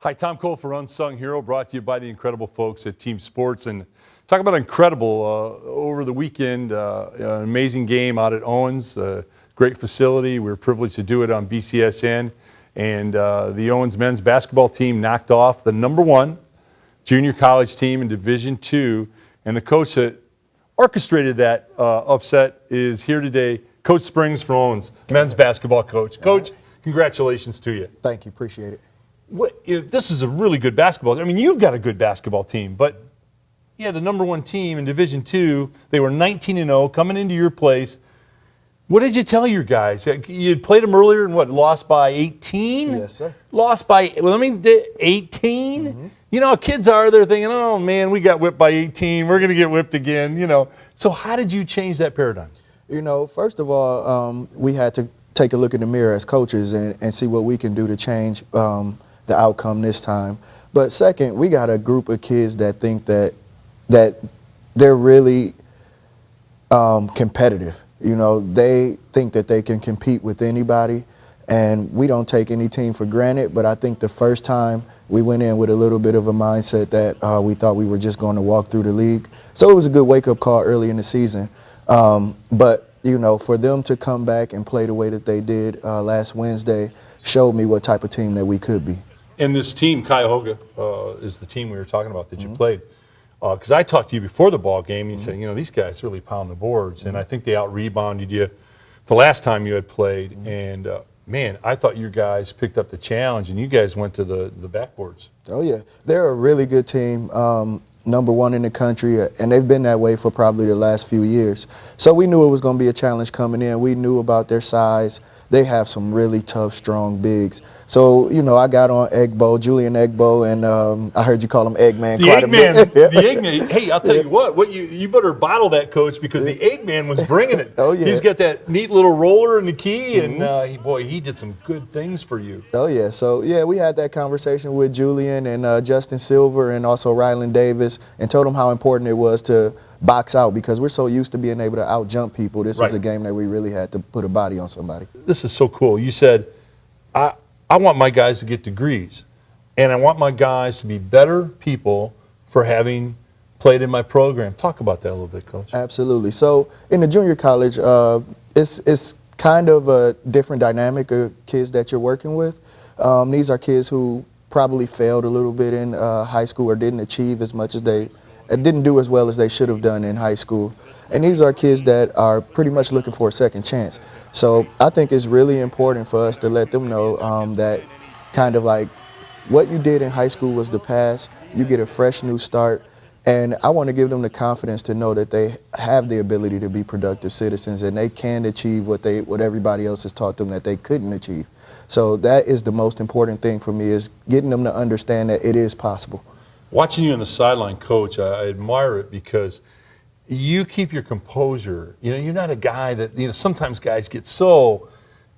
Hi, Tom Cole for Unsung Hero, brought to you by the incredible folks at Team Sports. And talk about incredible, over the weekend, an amazing game out at Owens, great facility. We were privileged to do it on BCSN. And the Owens men's basketball team knocked off the #1 junior college team in Division II. And the coach that orchestrated that upset is here today, Coach Springs from Owens, men's basketball coach. Coach, congratulations to you. Thank you, appreciate it. This is a really good basketball. I mean, you've got a good basketball team, but yeah, the #1 team in Division II, they were 19-0 coming into your place. What did you tell your guys? You had played them earlier and lost by 18? Yes, sir. Lost by, 18? Mm-hmm. You know, kids are there thinking, oh man, we got whipped by 18. We're going to get whipped again, you know. So how did you change that paradigm? You know, first of all, we had to take a look in the mirror as coaches and see what we can do to change the outcome this time. But second, we got a group of kids that think that they're really competitive. You know, they think that they can compete with anybody, and we don't take any team for granted. But I think the first time we went in with a little bit of a mindset that we thought we were just going to walk through the league. So it was a good wake-up call early in the season. But, you know, for them to come back and play the way that they did last Wednesday showed me what type of team that we could be. And this team, Cuyahoga, is the team we were talking about that you played. Because I talked to you before the ball game, and you said, you know, these guys really pound the boards, and I think they out-rebounded you the last time you had played. And, man, I thought your guys picked up the challenge, and you guys went to the backboards. Oh, yeah. They're a really good team, #1 in the country, and they've been that way for probably the last few years. So we knew it was going to be a challenge coming in. We knew about their size. They have some really tough, strong bigs. So, you know, I got on Egbo, Julian Egbo, and I heard you call him Eggman quite a bit. The Eggman. Hey, I'll tell you what you better bottle that, Coach, because the Eggman was bringing it. Oh, yeah. He's got that neat little roller in the key, and he did some good things for you. Oh, yeah. So, yeah, we had that conversation with Julian and Justin Silver and also Rylan Davis, and told them how important it was to box out, because we're so used to being able to out-jump people. This was a game that we really had to put a body on somebody. This is so cool. You said, I want my guys to get degrees, and I want my guys to be better people for having played in my program. Talk about that a little bit, Coach. Absolutely. So in the junior college, it's kind of a different dynamic of kids that you're working with. These are kids who probably failed a little bit in high school or didn't achieve as much as didn't do as well as they should have done in high school. And these are kids that are pretty much looking for a second chance. So I think it's really important for us to let them know that kind of like what you did in high school was the past. You get a fresh new start. And I want to give them the confidence to know that they have the ability to be productive citizens, and they can achieve what everybody else has taught them that they couldn't achieve. So that is the most important thing for me, is getting them to understand that it is possible. Watching you on the sideline, Coach, I admire it because you keep your composure. You know, you're not a guy that, you know, sometimes guys get so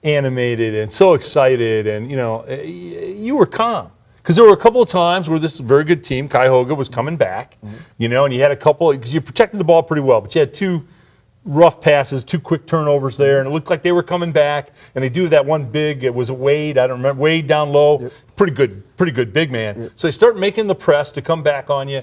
animated and so excited, and, you know, you were calm. Because there were a couple of times where this very good team, Cuyahoga, was coming back, you know, and you had a couple, because you protected the ball pretty well, but you had 2 rough passes, 2 quick turnovers there, and it looked like they were coming back, and they do that one big, it was Wade, I don't remember, Wade down low, pretty good big man. So they start making the press to come back on you,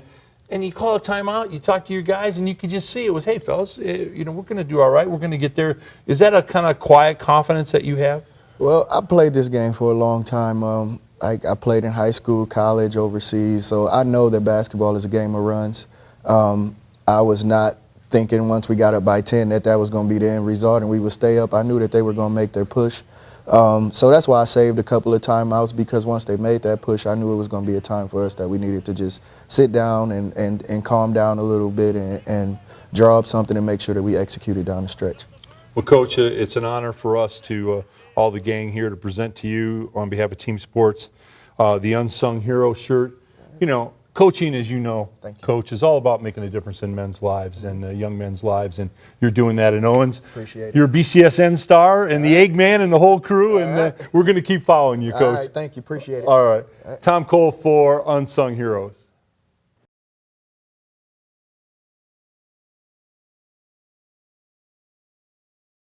and you call a timeout, you talk to your guys, and you could just see it was, hey, fellas, you know, we're going to do all right, we're going to get there. Is that a kind of quiet confidence that you have? Well, I played this game for a long time. I played in high school, college, overseas, so I know that basketball is a game of runs. I was not thinking once we got up by 10 that was going to be the end result and we would stay up. I knew that they were going to make their push. So that's why I saved a couple of timeouts, because once they made that push, I knew it was going to be a time for us that we needed to just sit down and calm down a little bit and draw up something and make sure that we executed down the stretch. Well, Coach, it's an honor for us to, all the gang here, to present to you on behalf of Team Sports, the Unsung Hero shirt. You know, coaching, as you know, Coach, is all about making a difference in men's lives and young men's lives, and you're doing that in Owens. Appreciate it. You're a BCSN star and the Eggman and the whole crew, and we're going to keep following you, Coach. All right, thank you. Appreciate it. All right. Tom Cole for Unsung Heroes.